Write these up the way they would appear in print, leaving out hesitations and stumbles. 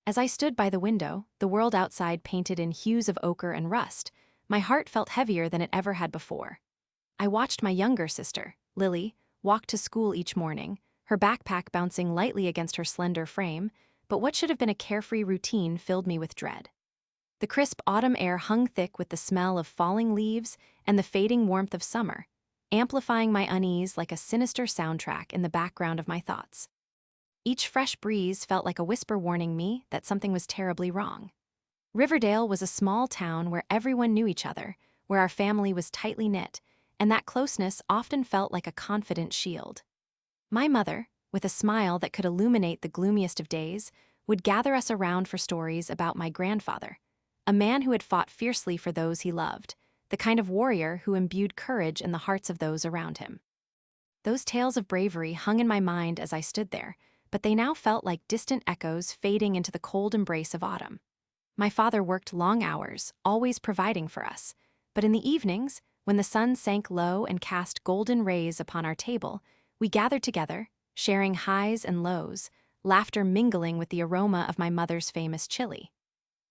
As I stood by the window, the world outside painted in hues of ochre and rust, my heart felt heavier than it ever had before. I watched my younger sister, Lily, walk to school each morning, her backpack bouncing lightly against her slender frame, but what should have been a carefree routine filled me with dread. The crisp autumn air hung thick with the smell of falling leaves and the fading warmth of summer, amplifying my unease like a sinister soundtrack in the background of my thoughts. Each fresh breeze felt like a whisper warning me that something was terribly wrong. Riverdale was a small town where everyone knew each other, where our family was tightly knit, and that closeness often felt like a confident shield. My mother, with a smile that could illuminate the gloomiest of days, would gather us around for stories about my grandfather, a man who had fought fiercely for those he loved, the kind of warrior who imbued courage in the hearts of those around him. Those tales of bravery hung in my mind as I stood there, but they now felt like distant echoes fading into the cold embrace of autumn. My father worked long hours, always providing for us, but in the evenings, when the sun sank low and cast golden rays upon our table, we gathered together, sharing highs and lows, laughter mingling with the aroma of my mother's famous chili.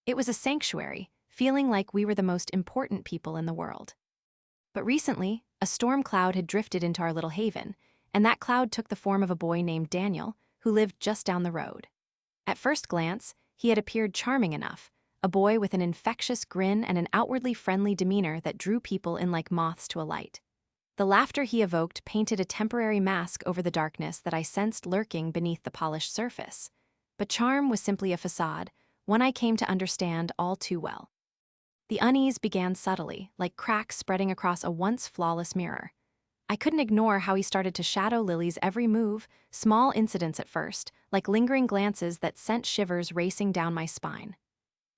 It was a sanctuary, feeling like we were the most important people in the world. But recently, a storm cloud had drifted into our little haven, and that cloud took the form of a boy named Daniel, who lived just down the road. At first glance, he had appeared charming enough, a boy with an infectious grin and an outwardly friendly demeanor that drew people in like moths to a light. The laughter he evoked painted a temporary mask over the darkness that I sensed lurking beneath the polished surface. But charm was simply a facade, one I came to understand all too well. The unease began subtly, like cracks spreading across a once flawless mirror. I couldn't ignore how he started to shadow Lily's every move, small incidents at first, like lingering glances that sent shivers racing down my spine.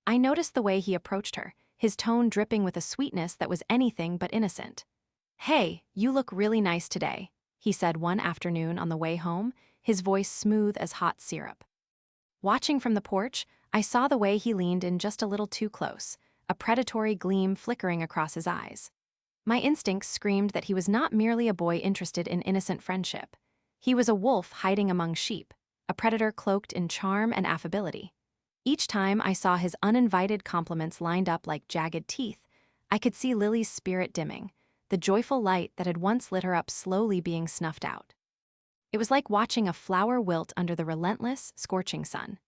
I noticed the way he approached her, his tone dripping with a sweetness that was anything but innocent. "Hey, you look really nice today," he said one afternoon on the way home, his voice smooth as hot syrup. Watching from the porch, I saw the way he leaned in just a little too close, a predatory gleam flickering across his eyes. My instincts screamed that he was not merely a boy interested in innocent friendship. He was a wolf hiding among sheep, a predator cloaked in charm and affability. Each time I saw his uninvited compliments lined up like jagged teeth, I could see Lily's spirit dimming, the joyful light that had once lit her up slowly being snuffed out. It was like watching a flower wilt under the relentless, scorching sun.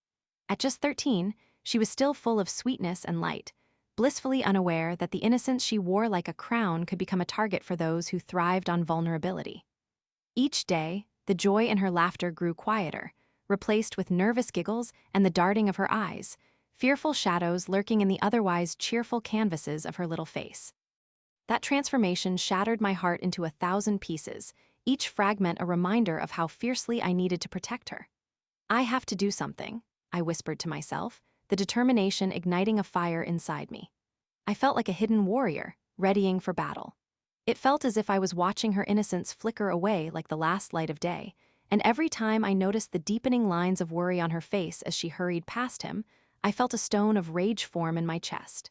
At just 13, she was still full of sweetness and light, blissfully unaware that the innocence she wore like a crown could become a target for those who thrived on vulnerability. Each day, the joy in her laughter grew quieter, replaced with nervous giggles and the darting of her eyes, fearful shadows lurking in the otherwise cheerful canvases of her little face. That transformation shattered my heart into 1,000 pieces, each fragment a reminder of how fiercely I needed to protect her. "I have to do something," I whispered to myself, the determination igniting a fire inside me. I felt like a hidden warrior, readying for battle. It felt as if I was watching her innocence flicker away like the last light of day, and every time I noticed the deepening lines of worry on her face as she hurried past him, I felt a stone of rage form in my chest.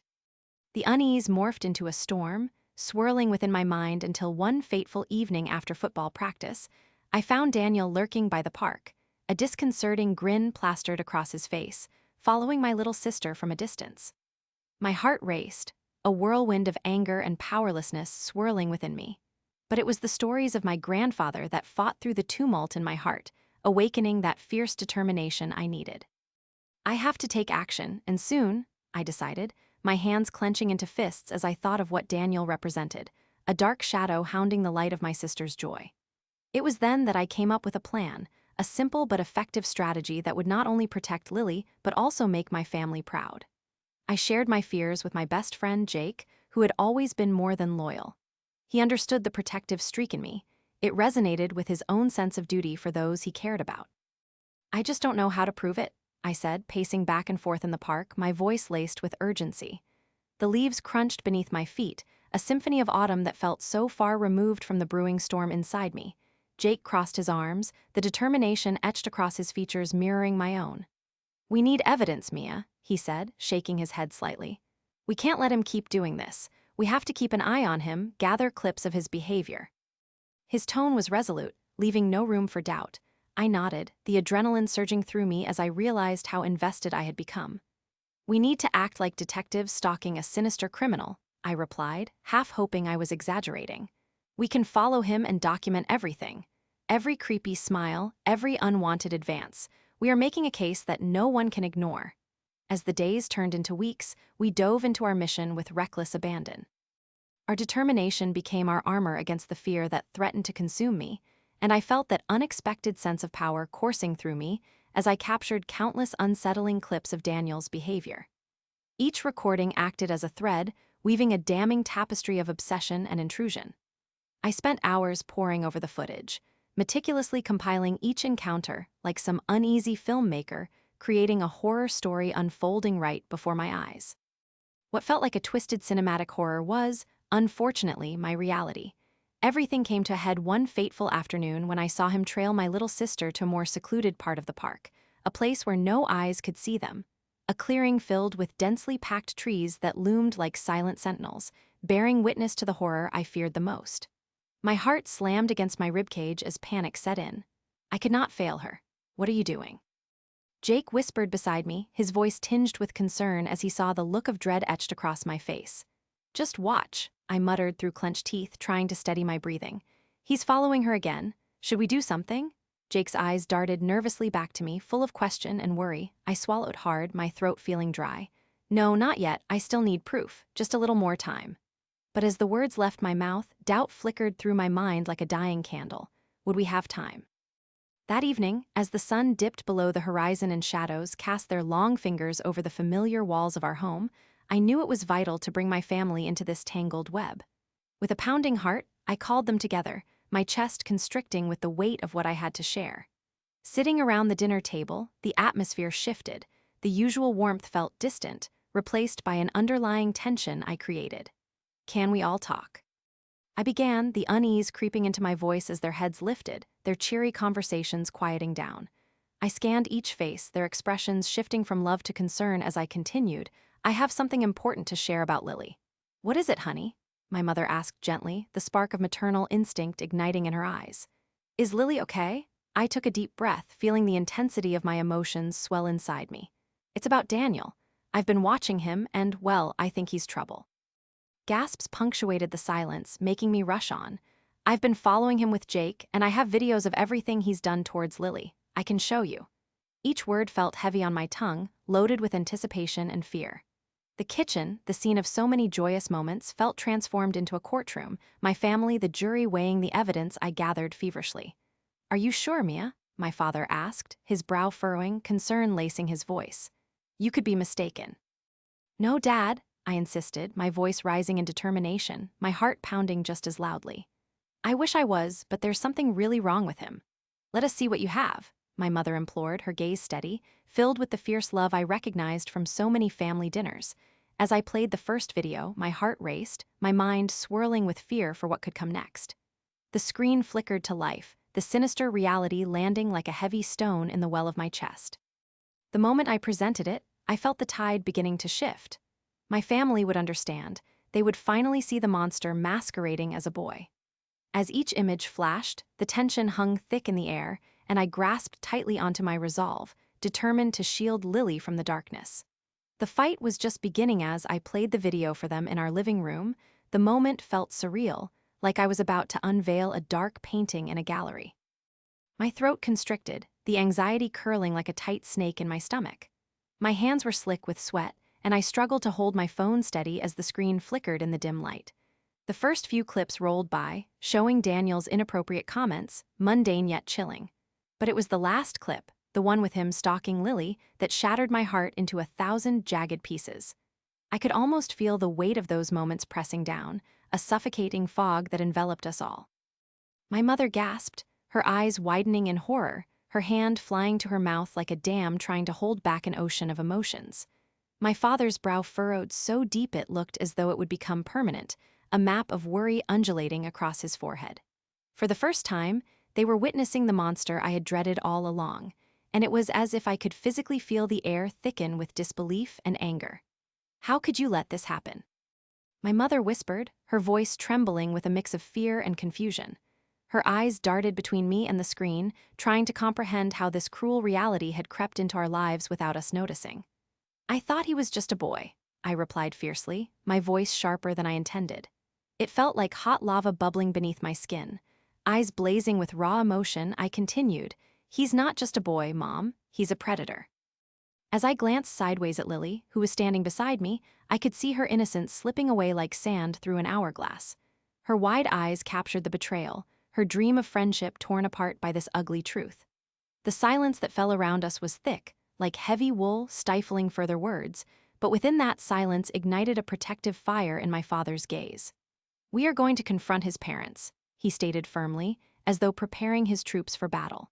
The unease morphed into a storm, swirling within my mind until one fateful evening after football practice, I found Daniel lurking by the park, a disconcerting grin plastered across his face, following my little sister from a distance. My heart raced, a whirlwind of anger and powerlessness swirling within me. But it was the stories of my grandfather that fought through the tumult in my heart, awakening that fierce determination I needed. "I have to take action, and soon," I decided, my hands clenching into fists as I thought of what Daniel represented, a dark shadow hounding the light of my sister's joy. It was then that I came up with a plan, a simple but effective strategy that would not only protect Lily, but also make my family proud. I shared my fears with my best friend, Jake, who had always been more than loyal. He understood the protective streak in me. It resonated with his own sense of duty for those he cared about. "I just don't know how to prove it," I said, pacing back and forth in the park, my voice laced with urgency. The leaves crunched beneath my feet, a symphony of autumn that felt so far removed from the brewing storm inside me. Jake crossed his arms, the determination etched across his features mirroring my own. "We need evidence, Mia," he said, shaking his head slightly. "We can't let him keep doing this. We have to keep an eye on him, gather clips of his behavior." His tone was resolute, leaving no room for doubt. I nodded, the adrenaline surging through me as I realized how invested I had become. "We need to act like detectives stalking a sinister criminal," I replied, half hoping I was exaggerating. "We can follow him and document everything. Every creepy smile, every unwanted advance. We are making a case that no one can ignore." As the days turned into weeks, we dove into our mission with reckless abandon. Our determination became our armor against the fear that threatened to consume me, and I felt that unexpected sense of power coursing through me as I captured countless unsettling clips of Daniel's behavior. Each recording acted as a thread, weaving a damning tapestry of obsession and intrusion. I spent hours poring over the footage, meticulously compiling each encounter like some uneasy filmmaker, creating a horror story unfolding right before my eyes. What felt like a twisted cinematic horror was, unfortunately, my reality. Everything came to a head one fateful afternoon when I saw him trail my little sister to a more secluded part of the park, a place where no eyes could see them. A clearing filled with densely packed trees that loomed like silent sentinels, bearing witness to the horror I feared the most. My heart slammed against my ribcage as panic set in. I could not fail her. "What are you doing?" Jake whispered beside me, his voice tinged with concern as he saw the look of dread etched across my face. "Just watch," I muttered through clenched teeth, trying to steady my breathing. "He's following her again. Should we do something?" Jake's eyes darted nervously back to me, full of question and worry. I swallowed hard, my throat feeling dry. "No, not yet. I still need proof. Just a little more time." But as the words left my mouth, doubt flickered through my mind like a dying candle. Would we have time? That evening, as the sun dipped below the horizon and shadows cast their long fingers over the familiar walls of our home, I knew it was vital to bring my family into this tangled web. With a pounding heart, I called them together, my chest constricting with the weight of what I had to share. Sitting around the dinner table, the atmosphere shifted. The usual warmth felt distant, replaced by an underlying tension I created. "Can we all talk?" I began, the unease creeping into my voice as their heads lifted, their cheery conversations quieting down. I scanned each face, their expressions shifting from love to concern as I continued. "I have something important to share about Lily." "What is it, honey?" my mother asked gently, the spark of maternal instinct igniting in her eyes. "Is Lily okay?" I took a deep breath, feeling the intensity of my emotions swell inside me. "It's about Daniel. I've been watching him, and, well, I think he's trouble." Gasps punctuated the silence, making me rush on. "I've been following him with Jake, and I have videos of everything he's done towards Lily. I can show you." Each word felt heavy on my tongue, loaded with anticipation and fear. The kitchen, the scene of so many joyous moments, felt transformed into a courtroom, my family the jury weighing the evidence I gathered feverishly. "Are you sure, Mia?" my father asked, his brow furrowing, concern lacing his voice. "You could be mistaken." "No, Dad," I insisted, my voice rising in determination, my heart pounding just as loudly. "I wish I was, but there's something really wrong with him." "Let us see what you have," my mother implored, her gaze steady, filled with the fierce love I recognized from so many family dinners. As I played the first video, my heart raced, my mind swirling with fear for what could come next. The screen flickered to life, the sinister reality landing like a heavy stone in the well of my chest. The moment I presented it, I felt the tide beginning to shift. My family would understand. They would finally see the monster masquerading as a boy. As each image flashed, the tension hung thick in the air, and I grasped tightly onto my resolve, determined to shield Lily from the darkness. The fight was just beginning as I played the video for them in our living room. The moment felt surreal, like I was about to unveil a dark painting in a gallery. My throat constricted, the anxiety curling like a tight snake in my stomach. My hands were slick with sweat, and I struggled to hold my phone steady as the screen flickered in the dim light. The first few clips rolled by, showing Daniel's inappropriate comments, mundane yet chilling. But it was the last clip, the one with him stalking Lily, that shattered my heart into 1,000 jagged pieces. I could almost feel the weight of those moments pressing down, a suffocating fog that enveloped us all. My mother gasped, her eyes widening in horror, her hand flying to her mouth like a dam trying to hold back an ocean of emotions. My father's brow furrowed so deep it looked as though it would become permanent, a map of worry undulating across his forehead. For the first time, they were witnessing the monster I had dreaded all along, and it was as if I could physically feel the air thicken with disbelief and anger. "How could you let this happen?" my mother whispered, her voice trembling with a mix of fear and confusion. Her eyes darted between me and the screen, trying to comprehend how this cruel reality had crept into our lives without us noticing. "I thought he was just a boy," I replied fiercely, my voice sharper than I intended. It felt like hot lava bubbling beneath my skin. Eyes blazing with raw emotion, I continued, "He's not just a boy, Mom. He's a predator." As I glanced sideways at Lily, who was standing beside me, I could see her innocence slipping away like sand through an hourglass. Her wide eyes captured the betrayal, her dream of friendship torn apart by this ugly truth. The silence that fell around us was thick, like heavy wool stifling further words, but within that silence ignited a protective fire in my father's gaze. "We are going to confront his parents," he stated firmly, as though preparing his troops for battle.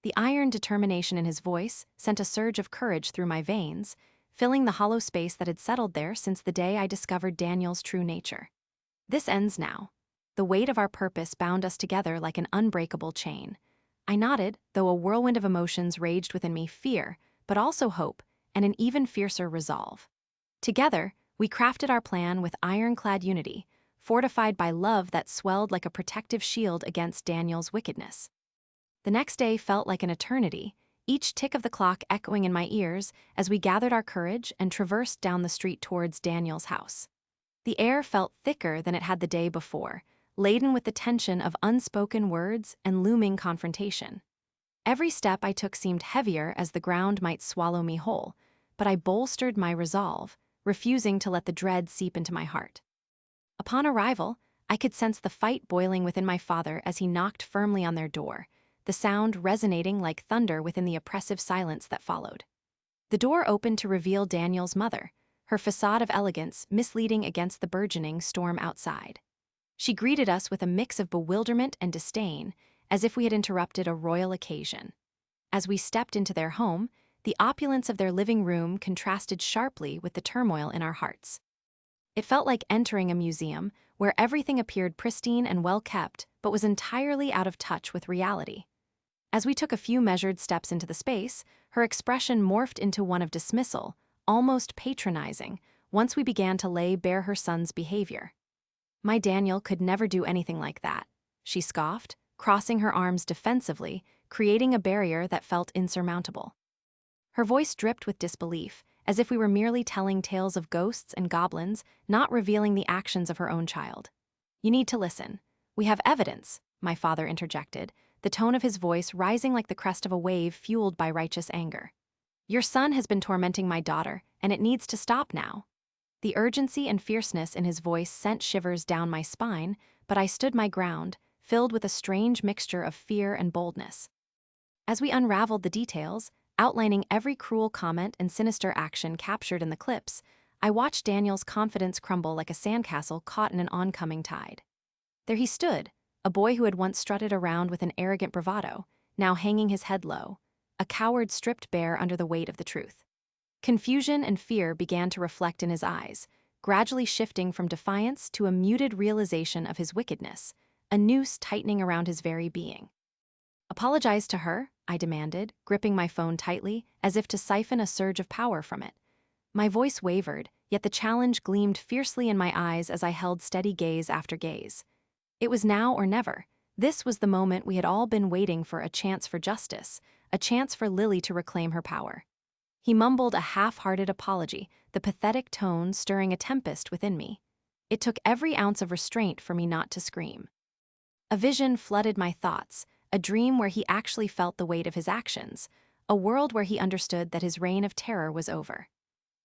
The iron determination in his voice sent a surge of courage through my veins, filling the hollow space that had settled there since the day I discovered Daniel's true nature. "This ends now." The weight of our purpose bound us together like an unbreakable chain. I nodded, though a whirlwind of emotions raged within me, fear, but also hope, and an even fiercer resolve. Together, we crafted our plan with ironclad unity, fortified by love that swelled like a protective shield against Daniel's wickedness. The next day felt like an eternity, each tick of the clock echoing in my ears as we gathered our courage and traversed down the street towards Daniel's house. The air felt thicker than it had the day before, laden with the tension of unspoken words and looming confrontation. Every step I took seemed heavier as the ground might swallow me whole, but I bolstered my resolve, refusing to let the dread seep into my heart. Upon arrival, I could sense the fight boiling within my father as he knocked firmly on their door, the sound resonating like thunder within the oppressive silence that followed. The door opened to reveal Daniel's mother, her facade of elegance misleading against the burgeoning storm outside. She greeted us with a mix of bewilderment and disdain, as if we had interrupted a royal occasion. As we stepped into their home, the opulence of their living room contrasted sharply with the turmoil in our hearts. It felt like entering a museum where everything appeared pristine and well-kept, but was entirely out of touch with reality. As we took a few measured steps into the space, her expression morphed into one of dismissal, almost patronizing, once we began to lay bare her son's behavior. "My Daniel could never do anything like that," she scoffed, crossing her arms defensively, creating a barrier that felt insurmountable. Her voice dripped with disbelief, as if we were merely telling tales of ghosts and goblins, not revealing the actions of her own child. "You need to listen. We have evidence," my father interjected, the tone of his voice rising like the crest of a wave fueled by righteous anger. "Your son has been tormenting my daughter, and it needs to stop now." The urgency and fierceness in his voice sent shivers down my spine, but I stood my ground, filled with a strange mixture of fear and boldness. As we unraveled the details, outlining every cruel comment and sinister action captured in the clips, I watched Daniel's confidence crumble like a sandcastle caught in an oncoming tide. There he stood, a boy who had once strutted around with an arrogant bravado, now hanging his head low, a coward stripped bare under the weight of the truth. Confusion and fear began to reflect in his eyes, gradually shifting from defiance to a muted realization of his wickedness, a noose tightening around his very being. "Apologize to her," I demanded, gripping my phone tightly, as if to siphon a surge of power from it. My voice wavered, yet the challenge gleamed fiercely in my eyes as I held steady gaze after gaze. It was now or never. This was the moment we had all been waiting for, a chance for justice, a chance for Lily to reclaim her power. He mumbled a half-hearted apology, the pathetic tone stirring a tempest within me. It took every ounce of restraint for me not to scream. A vision flooded my thoughts, a dream where he actually felt the weight of his actions, a world where he understood that his reign of terror was over.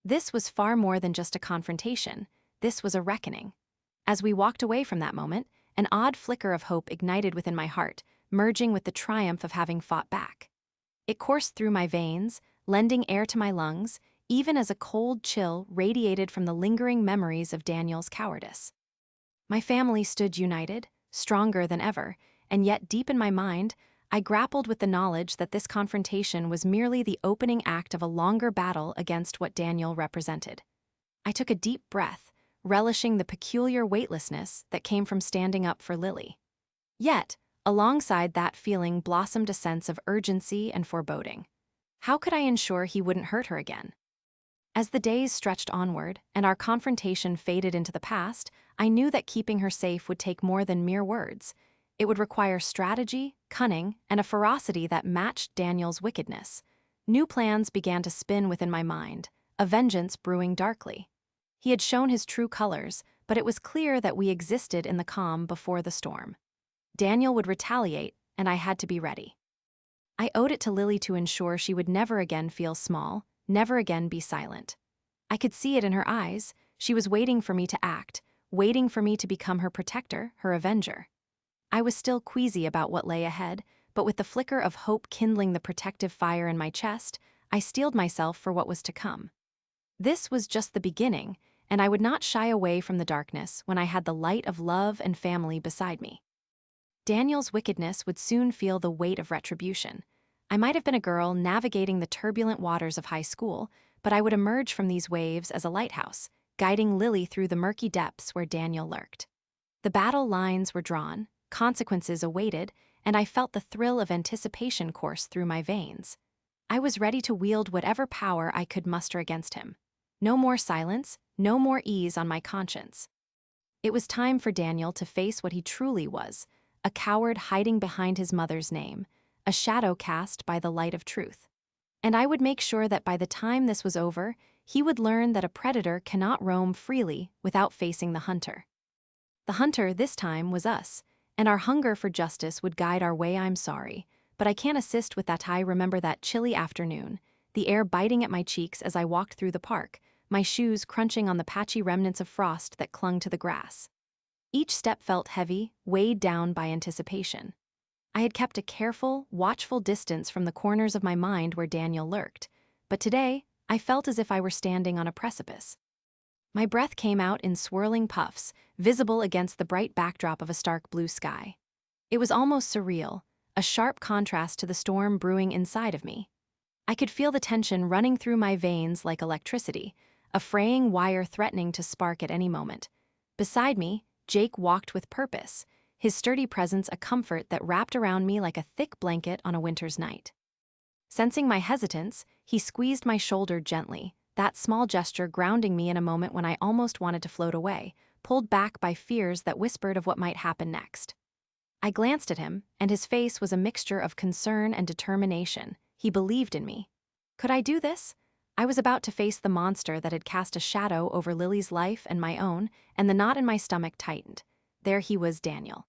This was far more than just a confrontation. This was a reckoning. As we walked away from that moment, an odd flicker of hope ignited within my heart, merging with the triumph of having fought back. It coursed through my veins, lending air to my lungs, even as a cold chill radiated from the lingering memories of Daniel's cowardice. My family stood united, stronger than ever, and yet deep in my mind, I grappled with the knowledge that this confrontation was merely the opening act of a longer battle against what Daniel represented. I took a deep breath, relishing the peculiar weightlessness that came from standing up for Lily. Yet, alongside that feeling blossomed a sense of urgency and foreboding. How could I ensure he wouldn't hurt her again? As the days stretched onward and our confrontation faded into the past, I knew that keeping her safe would take more than mere words. It would require strategy, cunning, and a ferocity that matched Daniel's wickedness. New plans began to spin within my mind, a vengeance brewing darkly. He had shown his true colors, but it was clear that we existed in the calm before the storm. Daniel would retaliate, and I had to be ready. I owed it to Lily to ensure she would never again feel small, never again be silent. I could see it in her eyes. She was waiting for me to act, waiting for me to become her protector, her avenger. I was still queasy about what lay ahead, but with the flicker of hope kindling the protective fire in my chest, I steeled myself for what was to come. This was just the beginning, and I would not shy away from the darkness when I had the light of love and family beside me. Daniel's wickedness would soon feel the weight of retribution. I might have been a girl navigating the turbulent waters of high school, but I would emerge from these waves as a lighthouse, guiding Lily through the murky depths where Daniel lurked. The battle lines were drawn, consequences awaited, and I felt the thrill of anticipation course through my veins. I was ready to wield whatever power I could muster against him. No more silence, no more ease on my conscience. It was time for Daniel to face what he truly was, a coward hiding behind his mother's name, a shadow cast by the light of truth. And I would make sure that by the time this was over, he would learn that a predator cannot roam freely without facing the hunter. The hunter this time was us, and our hunger for justice would guide our way. I'm sorry, but I can't assist with that. I remember that chilly afternoon, the air biting at my cheeks as I walked through the park, my shoes crunching on the patchy remnants of frost that clung to the grass. Each step felt heavy, weighed down by anticipation. I had kept a careful, watchful distance from the corners of my mind where Daniel lurked, but today I felt as if I were standing on a precipice. My breath came out in swirling puffs, visible against the bright backdrop of a stark blue sky. It was almost surreal, a sharp contrast to the storm brewing inside of me. I could feel the tension running through my veins like electricity, a fraying wire threatening to spark at any moment. Beside me, Jake walked with purpose, his sturdy presence a comfort that wrapped around me like a thick blanket on a winter's night. Sensing my hesitance, he squeezed my shoulder gently, that small gesture grounding me in a moment when I almost wanted to float away, pulled back by fears that whispered of what might happen next. I glanced at him, and his face was a mixture of concern and determination. He believed in me. Could I do this? I was about to face the monster that had cast a shadow over Lily's life and my own, and the knot in my stomach tightened. There he was, Daniel.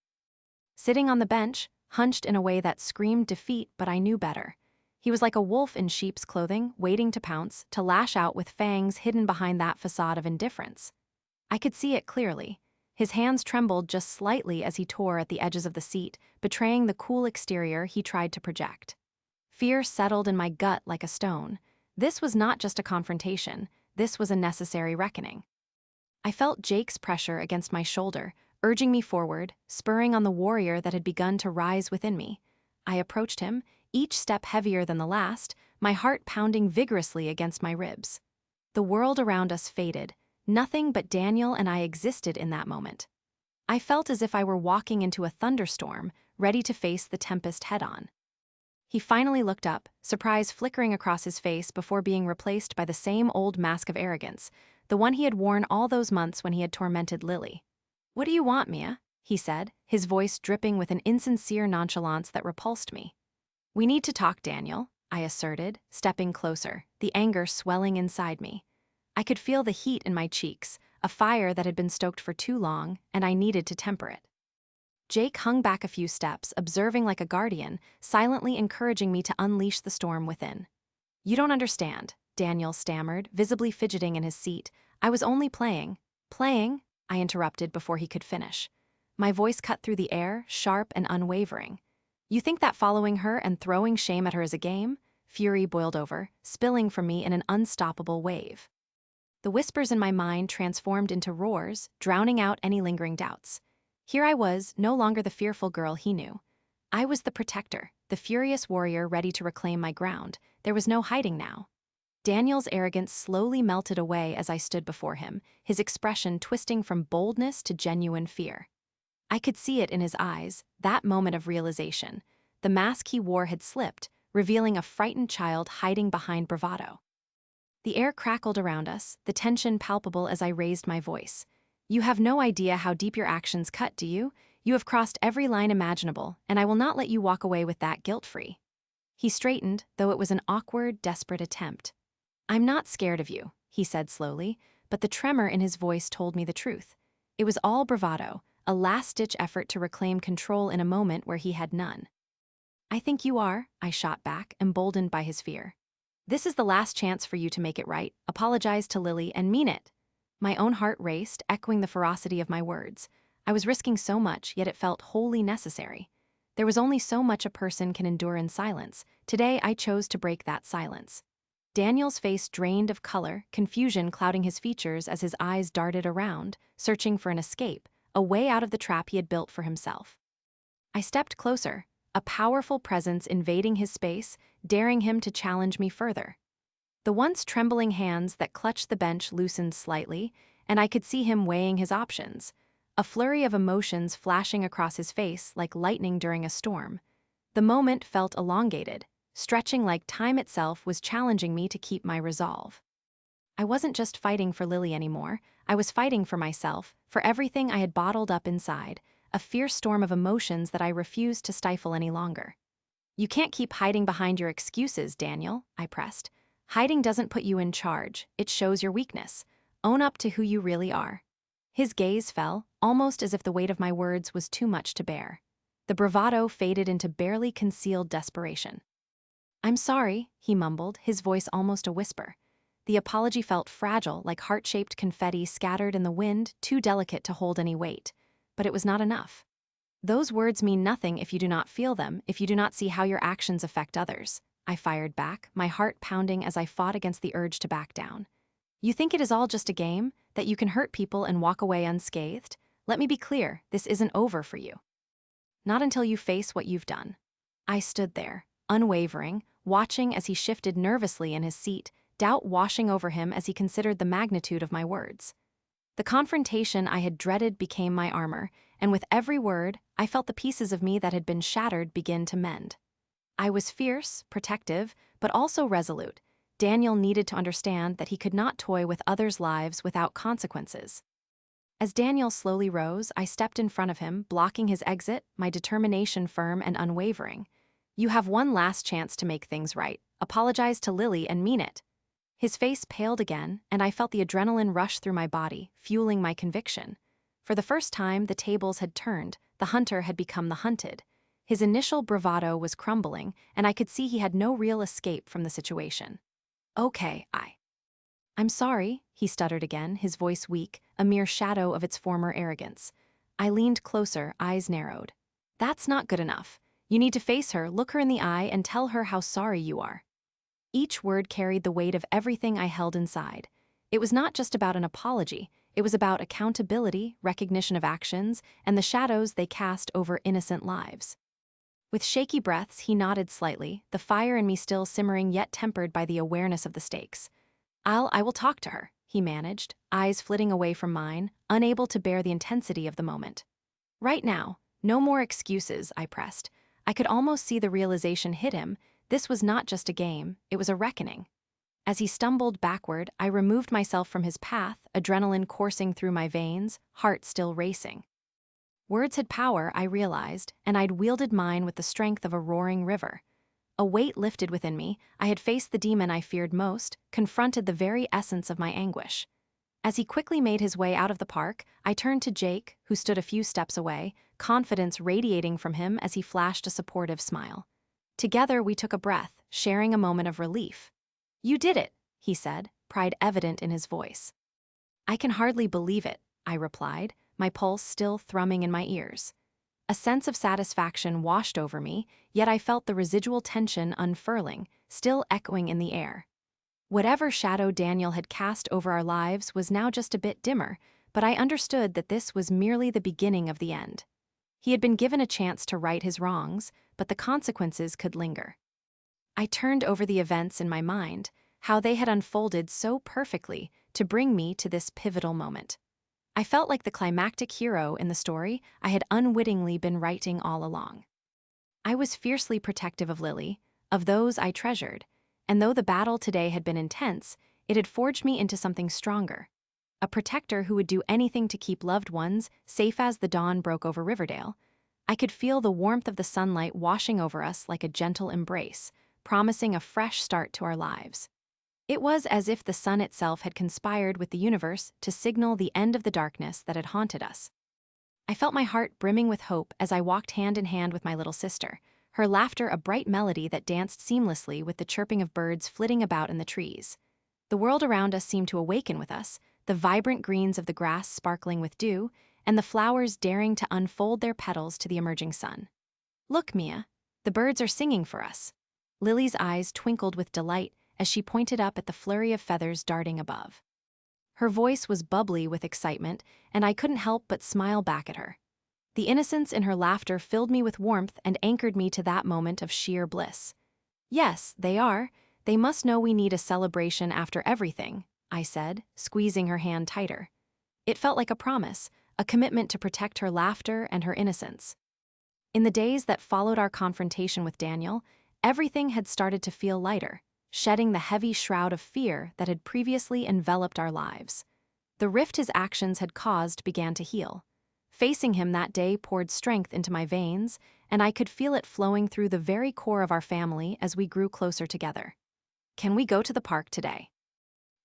Sitting on the bench, hunched in a way that screamed defeat, but I knew better. He was like a wolf in sheep's clothing, waiting to pounce, to lash out with fangs hidden behind that facade of indifference. I could see it clearly. His hands trembled just slightly as he tore at the edges of the seat, betraying the cool exterior he tried to project. Fear settled in my gut like a stone. This was not just a confrontation, this was a necessary reckoning. I felt Jake's pressure against my shoulder, urging me forward, spurring on the warrior that had begun to rise within me. I approached him, each step heavier than the last, my heart pounding vigorously against my ribs. The world around us faded. Nothing but Daniel and I existed in that moment. I felt as if I were walking into a thunderstorm, ready to face the tempest head-on. He finally looked up, surprise flickering across his face before being replaced by the same old mask of arrogance, the one he had worn all those months when he had tormented Lily. "What do you want, Mia?" he said, his voice dripping with an insincere nonchalance that repulsed me. "We need to talk, Daniel," I asserted, stepping closer, the anger swelling inside me. I could feel the heat in my cheeks, a fire that had been stoked for too long, and I needed to temper it. Jake hung back a few steps, observing like a guardian, silently encouraging me to unleash the storm within. "You don't understand," Daniel stammered, visibly fidgeting in his seat. "I was only playing." "Playing?" I interrupted before he could finish. My voice cut through the air, sharp and unwavering. "You think that following her and throwing shame at her is a game?" Fury boiled over, spilling from me in an unstoppable wave. The whispers in my mind transformed into roars, drowning out any lingering doubts. Here I was, no longer the fearful girl he knew. I was the protector, the furious warrior ready to reclaim my ground. There was no hiding now. Daniel's arrogance slowly melted away as I stood before him, his expression twisting from boldness to genuine fear. I could see it in his eyes, that moment of realization. The mask he wore had slipped, revealing a frightened child hiding behind bravado. The air crackled around us, the tension palpable as I raised my voice. "You have no idea how deep your actions cut, do you? You have crossed every line imaginable, and I will not let you walk away with that guilt-free." He straightened, though it was an awkward, desperate attempt. "I'm not scared of you," he said slowly, but the tremor in his voice told me the truth. It was all bravado, a last-ditch effort to reclaim control in a moment where he had none. "I think you are," I shot back, emboldened by his fear. "This is the last chance for you to make it right. Apologize to Lily and mean it." My own heart raced, echoing the ferocity of my words. I was risking so much, yet it felt wholly necessary. There was only so much a person can endure in silence. Today I chose to break that silence. Daniel's face drained of color, confusion clouding his features as his eyes darted around, searching for an escape, a way out of the trap he had built for himself. I stepped closer, a powerful presence invading his space, daring him to challenge me further. The once trembling hands that clutched the bench loosened slightly, and I could see him weighing his options, a flurry of emotions flashing across his face like lightning during a storm. The moment felt elongated, stretching like time itself was challenging me to keep my resolve. I wasn't just fighting for Lily anymore, I was fighting for myself, for everything I had bottled up inside, a fierce storm of emotions that I refused to stifle any longer. "You can't keep hiding behind your excuses, Daniel," I pressed. "Hiding doesn't put you in charge, it shows your weakness. Own up to who you really are." His gaze fell, almost as if the weight of my words was too much to bear. The bravado faded into barely concealed desperation. "I'm sorry," he mumbled, his voice almost a whisper. The apology felt fragile, like heart-shaped confetti scattered in the wind, too delicate to hold any weight. But it was not enough. "Those words mean nothing if you do not feel them, if you do not see how your actions affect others," I fired back, my heart pounding as I fought against the urge to back down. "You think it is all just a game, that you can hurt people and walk away unscathed? Let me be clear, this isn't over for you. Not until you face what you've done." I stood there, unwavering, watching as he shifted nervously in his seat, doubt washing over him as he considered the magnitude of my words. The confrontation I had dreaded became my armor, and with every word, I felt the pieces of me that had been shattered begin to mend. I was fierce, protective, but also resolute. Daniel needed to understand that he could not toy with others' lives without consequences. As Daniel slowly rose, I stepped in front of him, blocking his exit, my determination firm and unwavering. "You have one last chance to make things right. Apologize to Lily and mean it." His face paled again, and I felt the adrenaline rush through my body, fueling my conviction. For the first time, the tables had turned, the hunter had become the hunted. His initial bravado was crumbling, and I could see he had no real escape from the situation. "Okay, I'm sorry," he stuttered again, his voice weak, a mere shadow of its former arrogance. I leaned closer, eyes narrowed. "That's not good enough. You need to face her, look her in the eye, and tell her how sorry you are." Each word carried the weight of everything I held inside. It was not just about an apology, it was about accountability, recognition of actions, and the shadows they cast over innocent lives. With shaky breaths, he nodded slightly, the fire in me still simmering yet tempered by the awareness of the stakes. I will talk to her," he managed, eyes flitting away from mine, unable to bear the intensity of the moment. "Right now, no more excuses," I pressed. I could almost see the realization hit him. This was not just a game, it was a reckoning. As he stumbled backward, I removed myself from his path, adrenaline coursing through my veins, heart still racing. Words had power, I realized, and I'd wielded mine with the strength of a roaring river. A weight lifted within me, I had faced the demon I feared most, confronted the very essence of my anguish. As he quickly made his way out of the park, I turned to Jake, who stood a few steps away, confidence radiating from him as he flashed a supportive smile. Together we took a breath, sharing a moment of relief. "You did it," he said, pride evident in his voice. "I can hardly believe it," I replied, my pulse still thrumming in my ears. A sense of satisfaction washed over me, yet I felt the residual tension unfurling, still echoing in the air. Whatever shadow Daniel had cast over our lives was now just a bit dimmer, but I understood that this was merely the beginning of the end. He had been given a chance to right his wrongs, but the consequences could linger. I turned over the events in my mind, how they had unfolded so perfectly to bring me to this pivotal moment. I felt like the climactic hero in the story I had unwittingly been writing all along. I was fiercely protective of Lily, of those I treasured, and though the battle today had been intense, it had forged me into something stronger. a protector who would do anything to keep loved ones safe. As the dawn broke over Riverdale, I could feel the warmth of the sunlight washing over us like a gentle embrace, promising a fresh start to our lives. It was as if the sun itself had conspired with the universe to signal the end of the darkness that had haunted us. I felt my heart brimming with hope as I walked hand in hand with my little sister, her laughter a bright melody that danced seamlessly with the chirping of birds flitting about in the trees. The world around us seemed to awaken with us, the vibrant greens of the grass sparkling with dew, and the flowers daring to unfold their petals to the emerging sun. "Look, Mia, the birds are singing for us." Lily's eyes twinkled with delight as she pointed up at the flurry of feathers darting above. Her voice was bubbly with excitement, and I couldn't help but smile back at her. The innocence in her laughter filled me with warmth and anchored me to that moment of sheer bliss. "Yes, they are. They must know we need a celebration after everything," I said, squeezing her hand tighter. It felt like a promise, a commitment to protect her laughter and her innocence. In the days that followed our confrontation with Daniel, everything had started to feel lighter, shedding the heavy shroud of fear that had previously enveloped our lives. The rift his actions had caused began to heal. Facing him that day poured strength into my veins, and I could feel it flowing through the very core of our family as we grew closer together. "Can we go to the park today?"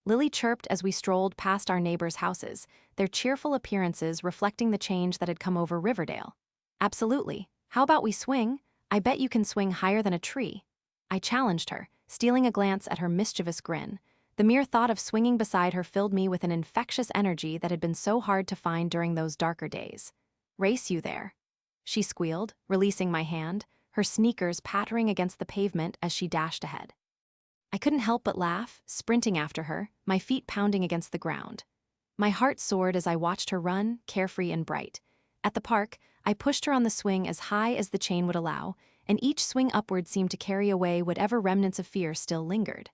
Lily chirped as we strolled past our neighbors' houses, their cheerful appearances reflecting the change that had come over Riverdale. "Absolutely. How about we swing? I bet you can swing higher than a tree." I challenged her, stealing a glance at her mischievous grin. The mere thought of swinging beside her filled me with an infectious energy that had been so hard to find during those darker days. "Race you there," she squealed, releasing my hand, her sneakers pattering against the pavement as she dashed ahead. I couldn't help but laugh, sprinting after her, my feet pounding against the ground. My heart soared as I watched her run, carefree and bright. At the park, I pushed her on the swing as high as the chain would allow, and each swing upward seemed to carry away whatever remnants of fear still lingered.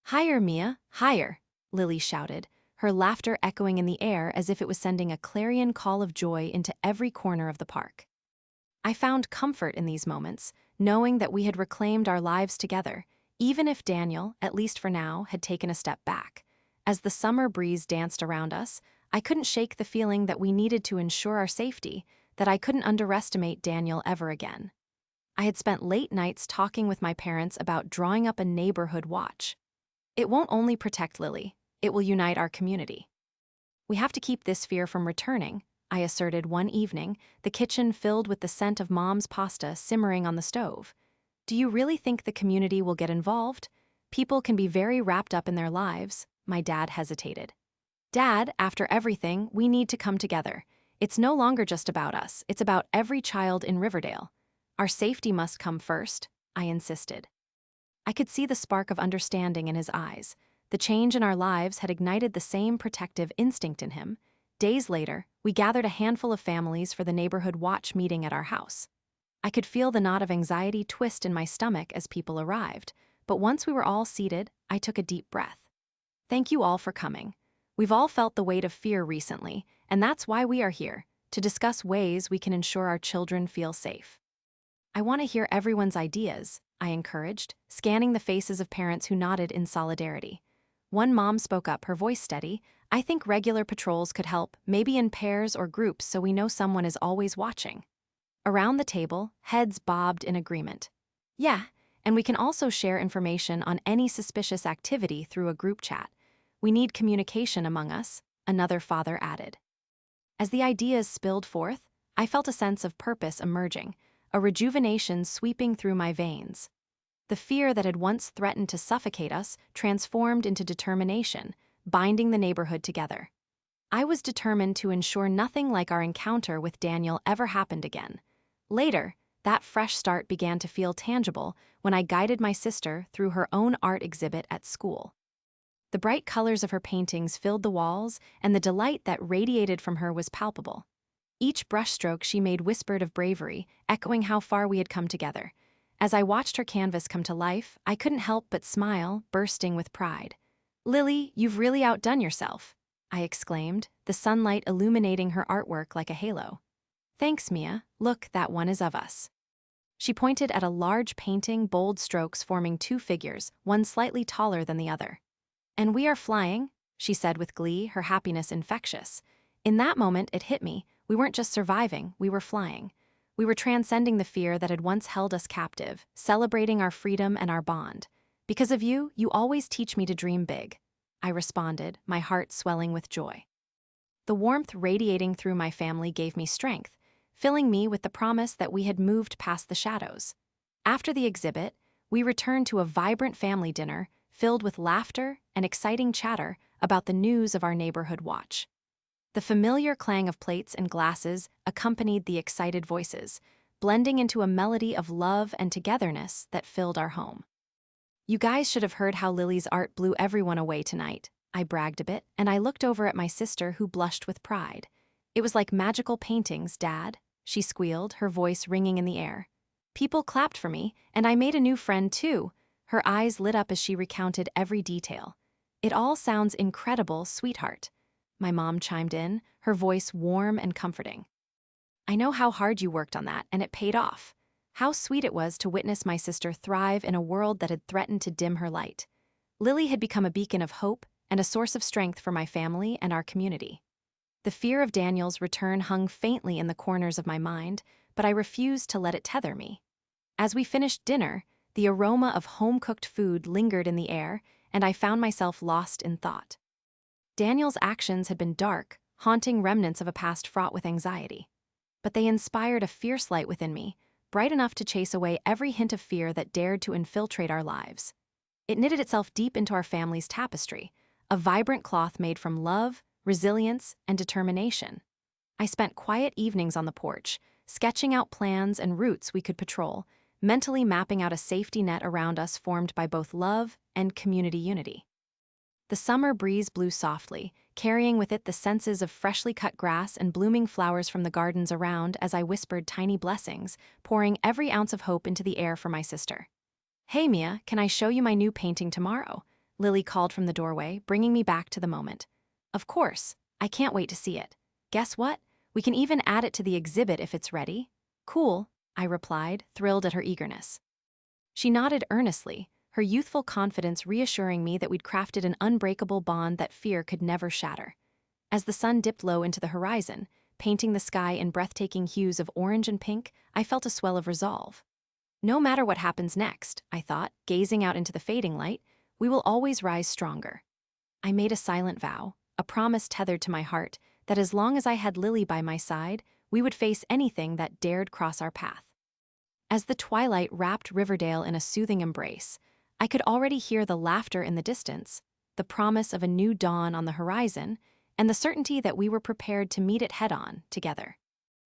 "Higher, Mia, higher," Lily shouted, her laughter echoing in the air as if it was sending a clarion call of joy into every corner of the park. I found comfort in these moments, knowing that we had reclaimed our lives together, even if Daniel, at least for now, had taken a step back. As the summer breeze danced around us, I couldn't shake the feeling that we needed to ensure our safety, that I couldn't underestimate Daniel ever again. I had spent late nights talking with my parents about drawing up a neighborhood watch. "It won't only protect Lily, it will unite our community. We have to keep this fear from returning," I asserted one evening, the kitchen filled with the scent of Mom's pasta simmering on the stove. "Do you really think the community will get involved? People can be very wrapped up in their lives," my dad hesitated. "Dad, after everything, we need to come together. It's no longer just about us, it's about every child in Riverdale. Our safety must come first," I insisted. I could see the spark of understanding in his eyes. The change in our lives had ignited the same protective instinct in him. Days later, we gathered a handful of families for the neighborhood watch meeting at our house. I could feel the knot of anxiety twist in my stomach as people arrived, but once we were all seated, I took a deep breath. "Thank you all for coming. We've all felt the weight of fear recently, and that's why we are here, to discuss ways we can ensure our children feel safe." "I want to hear everyone's ideas," I encouraged, scanning the faces of parents who nodded in solidarity. One mom spoke up, her voice steady. "I think regular patrols could help, maybe in pairs or groups so we know someone is always watching." Around the table, heads bobbed in agreement. "Yeah, and we can also share information on any suspicious activity through a group chat. We need communication among us," another father added. As the ideas spilled forth, I felt a sense of purpose emerging, a rejuvenation sweeping through my veins. The fear that had once threatened to suffocate us transformed into determination, binding the neighborhood together. I was determined to ensure nothing like our encounter with Daniel ever happened again. Later, that fresh start began to feel tangible when I guided my sister through her own art exhibit at school. The bright colors of her paintings filled the walls, and the delight that radiated from her was palpable. Each brushstroke she made whispered of bravery, echoing how far we had come together. As I watched her canvas come to life, I couldn't help but smile, bursting with pride. "Lily, you've really outdone yourself," I exclaimed, the sunlight illuminating her artwork like a halo. "Thanks, Mia. Look, that one is of us." She pointed at a large painting, bold strokes forming two figures, one slightly taller than the other. "And we are flying," she said with glee, her happiness infectious. In that moment, it hit me. We weren't just surviving, we were flying. We were transcending the fear that had once held us captive, celebrating our freedom and our bond. Because of you, you always teach me to dream big, I responded, my heart swelling with joy. The warmth radiating through my family gave me strength, filling me with the promise that we had moved past the shadows. After the exhibit, we returned to a vibrant family dinner filled with laughter and exciting chatter about the news of our neighborhood watch. The familiar clang of plates and glasses accompanied the excited voices, blending into a melody of love and togetherness that filled our home. You guys should have heard how Lily's art blew everyone away tonight, I bragged a bit, and I looked over at my sister who blushed with pride. It was like magical paintings, Dad, she squealed, her voice ringing in the air. People clapped for me, and I made a new friend too. Her eyes lit up as she recounted every detail. It all sounds incredible, sweetheart. My mom chimed in, her voice warm and comforting. I know how hard you worked on that, and it paid off. How sweet it was to witness my sister thrive in a world that had threatened to dim her light. Lily had become a beacon of hope and a source of strength for my family and our community. The fear of Daniel's return hung faintly in the corners of my mind, but I refused to let it tether me. As we finished dinner, the aroma of home-cooked food lingered in the air, and I found myself lost in thought. Daniel's actions had been dark, haunting remnants of a past fraught with anxiety. But they inspired a fierce light within me, bright enough to chase away every hint of fear that dared to infiltrate our lives. It knitted itself deep into our family's tapestry, a vibrant cloth made from love, resilience, and determination. I spent quiet evenings on the porch, sketching out plans and routes we could patrol, mentally mapping out a safety net around us formed by both love and community unity. The summer breeze blew softly, carrying with it the senses of freshly cut grass and blooming flowers from the gardens around as I whispered tiny blessings, pouring every ounce of hope into the air for my sister. Hey Mia, can I show you my new painting tomorrow? Lily called from the doorway, bringing me back to the moment. Of course, I can't wait to see it. Guess what? We can even add it to the exhibit if it's ready. Cool, I replied, thrilled at her eagerness. She nodded earnestly, her youthful confidence reassuring me that we'd crafted an unbreakable bond that fear could never shatter. As the sun dipped low into the horizon, painting the sky in breathtaking hues of orange and pink, I felt a swell of resolve. No matter what happens next, I thought, gazing out into the fading light, we will always rise stronger. I made a silent vow, a promise tethered to my heart, that as long as I had Lily by my side, we would face anything that dared cross our path. As the twilight wrapped Riverdale in a soothing embrace, I could already hear the laughter in the distance, the promise of a new dawn on the horizon, and the certainty that we were prepared to meet it head-on together.